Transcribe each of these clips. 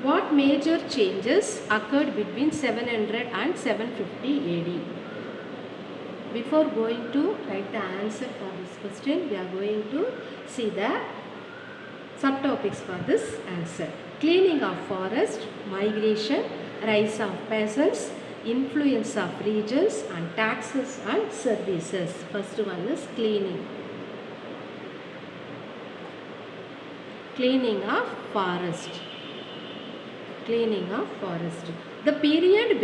What major changes occurred between 700 and 750 AD? Before going to write the answer for this question, we are going to see the subtopics for this answer. Cleaning of forest, migration, rise of peasants, influence of regions, and taxes and services. First one is cleaning. Cleaning of forest. Cleaning of forest. The period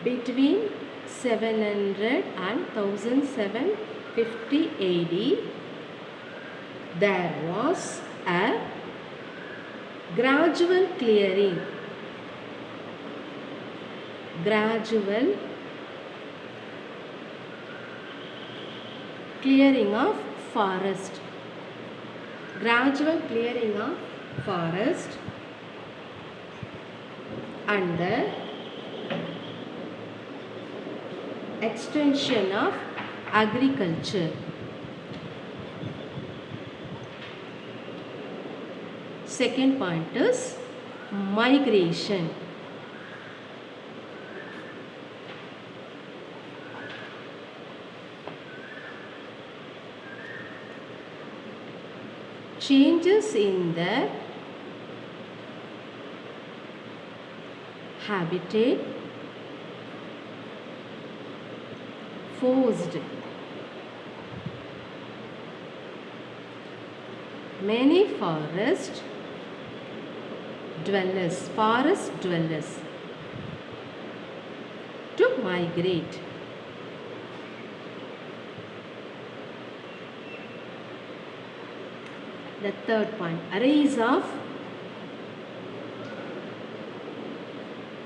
between 700 and 1750 AD, there was a gradual clearing. Gradual clearing of forest. Gradual clearing of forest and the extension of agriculture. Second point is migration. Changes in the habitat forced many forest dwellers to migrate. The third point, rise of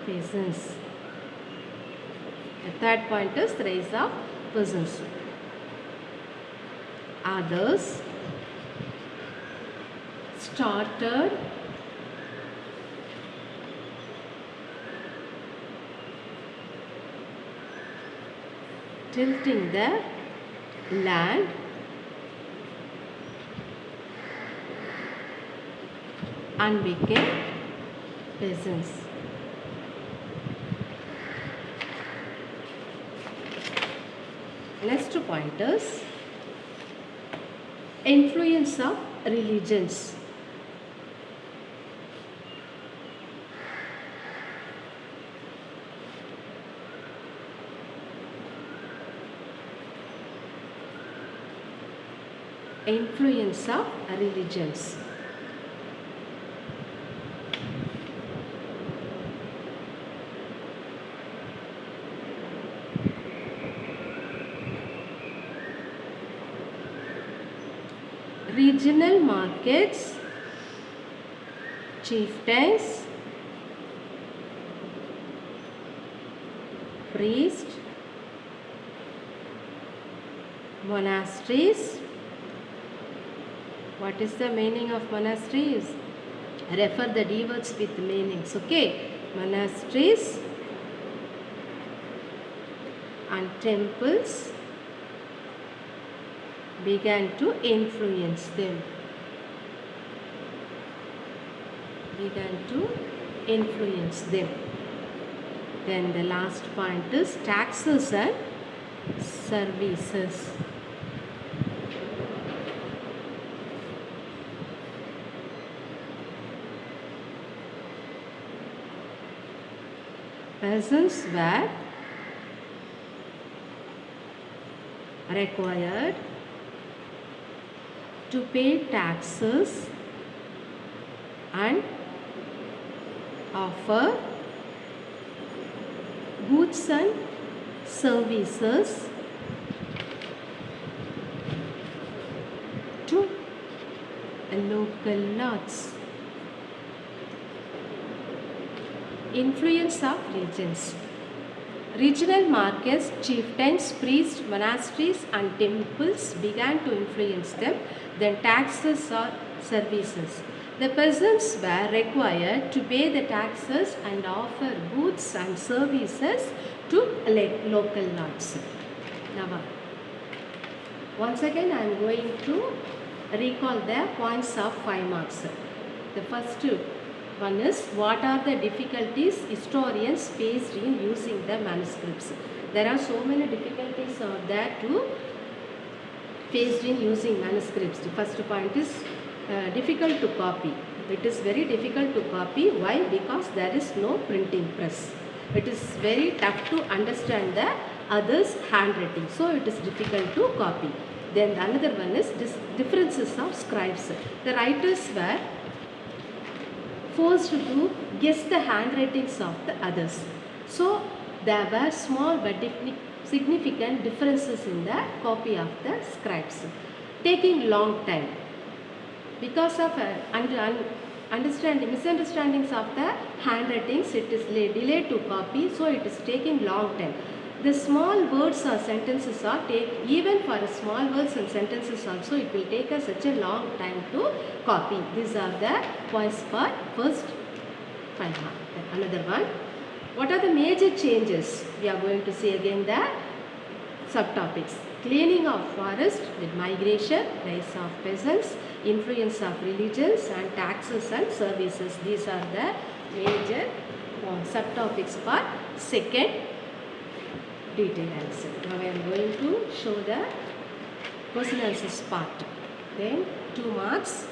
peasants. The third point is rise of peasants. Others started tilting the land and became peasants. Next point is influence of religions. Influence of religions. Regional markets, chieftains, priests, monasteries. What is the meaning of monasteries? Refer the D words with meanings. Okay, monasteries and temples began to influence them. Then the last point is taxes and services. Peasants were required to pay taxes and offer goods and services to local lords. Influence of regions. Regional markets, chieftains, priests, monasteries and temples began to influence them. Then taxes or services. The peasants were required to pay the taxes and offer goods and services to local lords. Now, Once again I am going to recall the points of 5 marks. The first one is, what are the difficulties historians faced in using the manuscripts? There are so many difficulties out there to faced in using manuscripts. The first point is difficult to copy. It is very difficult to copy. Why? Because there is no printing press. It is very tough to understand the others' handwriting. So it is difficult to copy. Then another one is differences of scribes. The writers were forced to guess the handwritings of the others. So there were small but significant differences in the copy of the scribes, taking long time. Because of misunderstandings of the handwritings, it is delayed to copy, so it is taking long time. The small words or sentences are even for small words and sentences also, it will take us such a long time to copy. These are the points for first 5 marks. Another one, what are the major changes? We are going to see again the subtopics. Cleaning of forest, the migration, rise of peasants, influence of religions, and taxes and services. These are the major subtopics for second detailed answer. Now I am going to show the question answers part. Then 2 marks.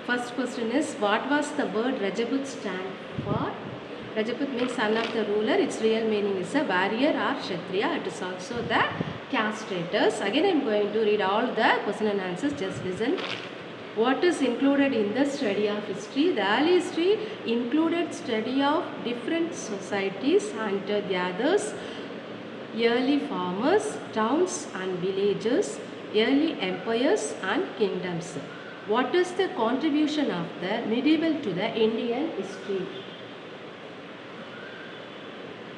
First question is, what was the word Rajaput stand for? Rajaput means son of the ruler. Its real meaning is a warrior or Kshatriya. It is also the caste status. Again I am going to read all the question and answers. Just listen. What is included in the study of history? The early history included study of different societies, hunter-gatherers, early farmers, towns and villages, early empires and kingdoms. What is the contribution of the medieval to the Indian history?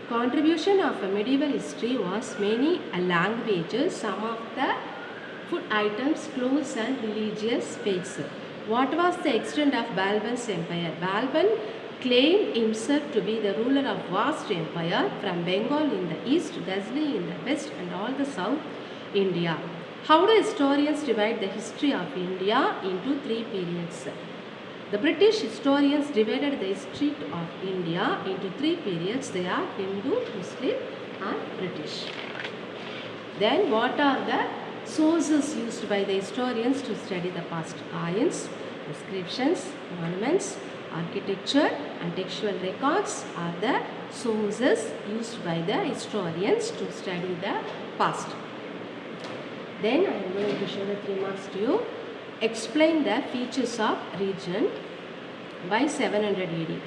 Contribution of a medieval history was many languages, some of the food items, clothes and religious faiths. What was the extent of Balban's empire? Balban claimed himself to be the ruler of vast empire from Bengal in the east, Ghazli in the west and all the south India. How do historians divide the history of India into 3 periods? The British historians divided the history of India into 3 periods. They are Hindu, Muslim and British. Then what are the sources used by the historians to study the past? Coins, inscriptions, monuments, architecture and textual records are the sources used by the historians to study the past. Then I am going to show the 3 marks to you. Explain the features of region by 700 AD.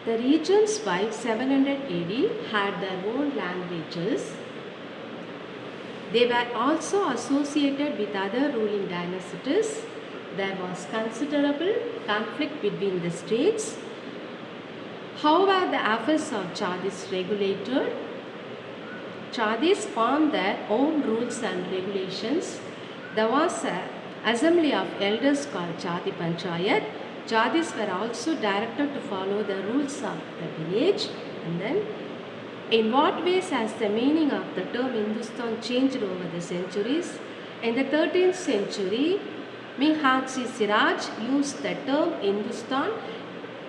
The regions by 700 AD had their own languages. They were also associated with other ruling dynasties. There was considerable conflict between the states. How were the affairs of Chadis regulated? Chadis formed their own rules and regulations. There was an assembly of elders called Chadi Panchayat. Chadis were also directed to follow the rules of the village. And then, in what ways has the meaning of the term Hindustan changed over the centuries? In the 13th century, Mihadji Siraj used the term Hindustan.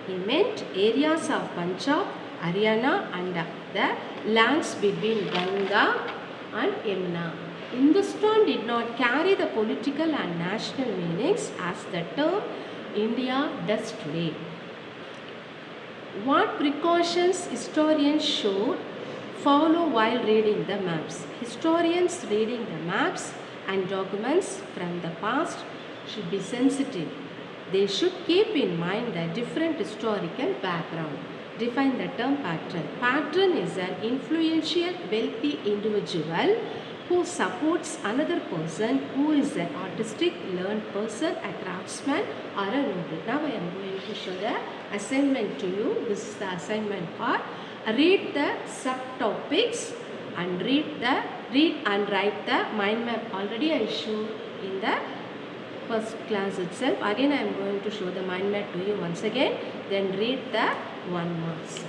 He meant areas of Punjab, Haryana and the lands between Ganga and Yamuna. Hindustan did not carry the political and national meanings as the term India does today. What precautions historians should follow while reading the maps? Historians reading the maps and documents from the past should be sensitive. They should keep in mind the different historical background. Define the term patron. Patron is an influential, wealthy individual who supports another person who is an artistic, learned person, a craftsman or a noble. Now I am going to show the assignment to you. This is the assignment part. Read the subtopics and read and write the mind map. Already I showed in the first class itself. Again I am going to show the mind map to you once again. Then read the 1 marks.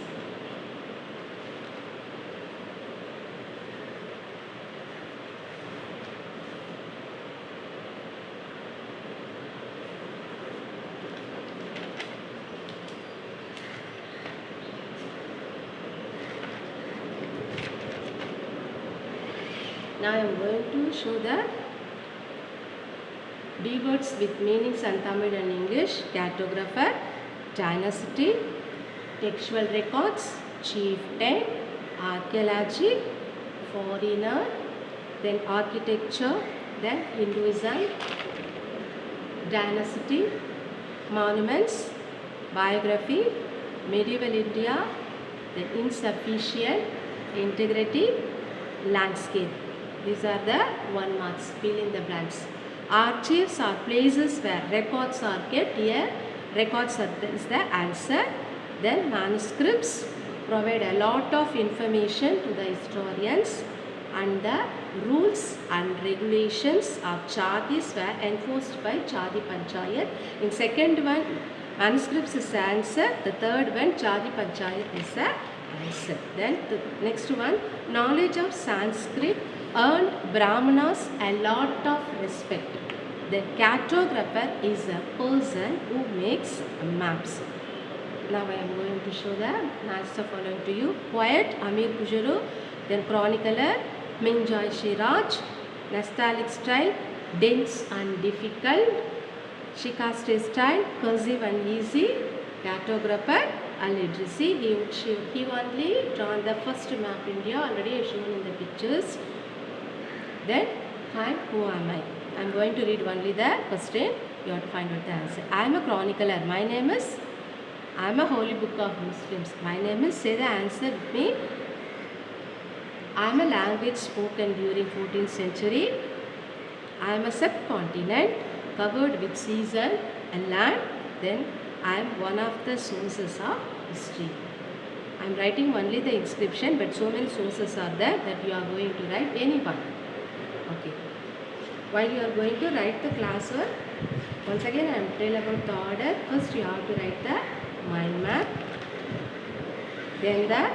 Now I am going to show the D words with meanings in Tamil and English. Cartographer, dynasty, textual records, chieftain, archaeology, foreigner, then architecture, then Hinduism, dynasty, monuments, biography, medieval India, then insufficient, integrity, landscape. These are the 1 marks. Fill in the blanks. Archives are places where records are kept. Here, records is the answer. Then manuscripts provide a lot of information to the historians, and the rules and regulations of Chadis were enforced by Chadi Panchayat. In second one, manuscripts is the answer. The third one, Chadi Panchayat is the answer. Then the next one, knowledge of Sanskrit earned Brahmanas a lot of respect. The cartographer is a person who makes maps. Now I am going to show the answer following to you. Poet Amir Kujuru, then chronicler Minjoy Shiraj, nostalgic style, dense and difficult, Shikaste style, cursive and easy, cartographer Al-Idrisi. He only drawn the first map India, already shown in the pictures. Then find who am I. I am going to read only the question. You have to find out the answer. I am a chronicler. My name is, I am a holy book of Muslims. My name is, say the answer with me. I am a language spoken during 14th century. I am a subcontinent covered with season and land. Then I am one of the sources of history. I am writing only the inscription, but so many sources are there that you are going to write any one. Okay. While you are going to write the classwork, once again I am tell about the order. First you have to write the mind map. Then the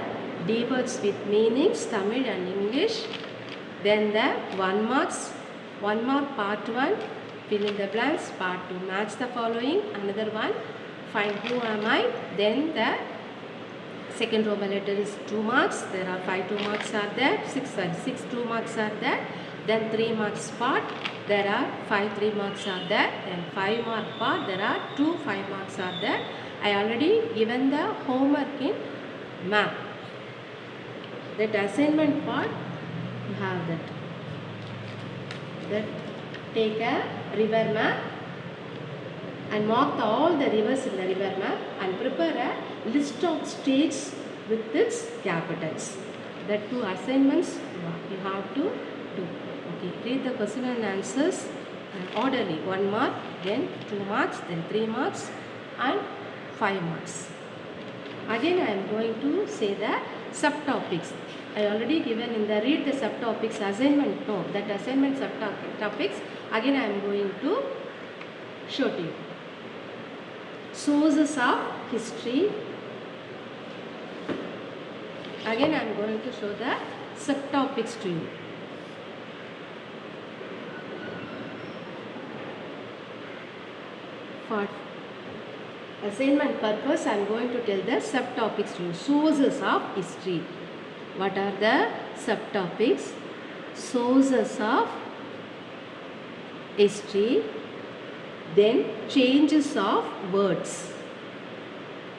D words with meanings, Tamil and English. Then the 1 marks, 1 mark part 1, fill in the blanks, part 2, match the following, another one, find who am I. Then the second Roman letter is 2 marks, there are 5 2 marks are there, 6 2 marks are there. Then 3 marks part, there are 5 3 marks are there. Then 5 mark part, there are 2 5 marks are there. I already given the homework in map. That assignment part, you have that. Take a river map and mark all the rivers in the river map and prepare a list of states with its capitals. The 2 assignments you have to do. Okay, read the question and answers orderly. 1 mark, then 2 marks, then 3 marks and 5 marks. Again I am going to say the subtopics. I already given in the read the subtopics assignment. No, that assignment subtopics again I am going to show to you. Sources of history. Again I am going to show the subtopics to you. For assignment purpose, I am going to tell the subtopics to you. Sources of history. What are the subtopics? Sources of history. Then changes of words.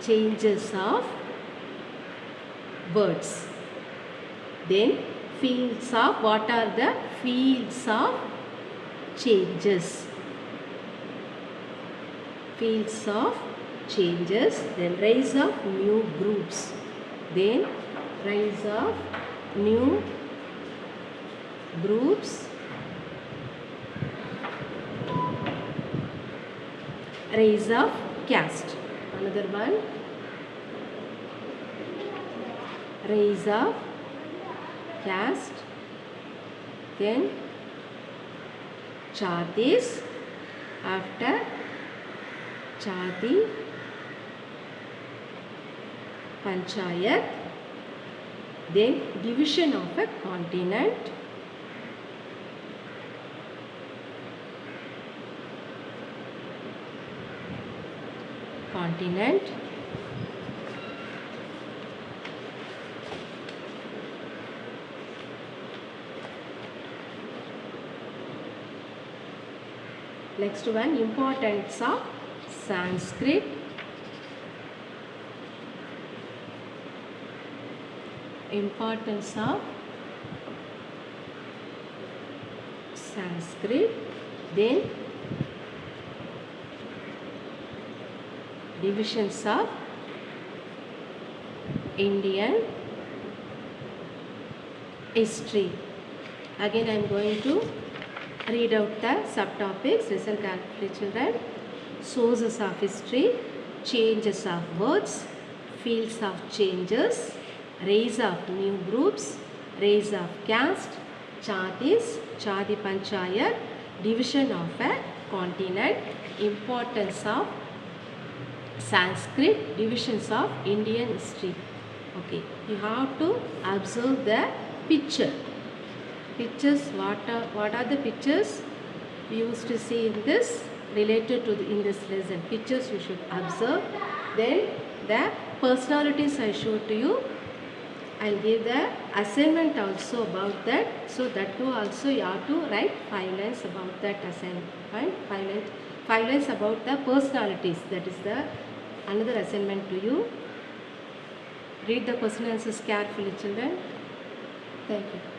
Changes of words. Then fields of, what are the fields of changes? Fields of changes. Then rise of new groups. Then rise of new groups. Rise of caste. Another one. Rise of caste. Then Chadis. After Chadi Panchayat. Then division of a continent. Continent. Next one, importance of Sanskrit. Importance of Sanskrit. Then divisions of Indian history. Again I am going to read out the subtopics. Listen carefully, children. Sources of history, changes of words, fields of changes, rise of new groups, rise of caste, Chatis, Chati Panchayat, division of a continent, importance of Sanskrit, divisions of Indian history. Okay, you have to observe the picture. Pictures, what are the pictures we used to see in this related to in this lesson? Pictures you should observe. Then the personalities I showed to you. I'll give the assignment also about that. So that too also you have to write 5 lines about that assignment. Fine? 5 lines about the personalities. That is the another assignment to you. Read the question answers carefully, children. Thank you.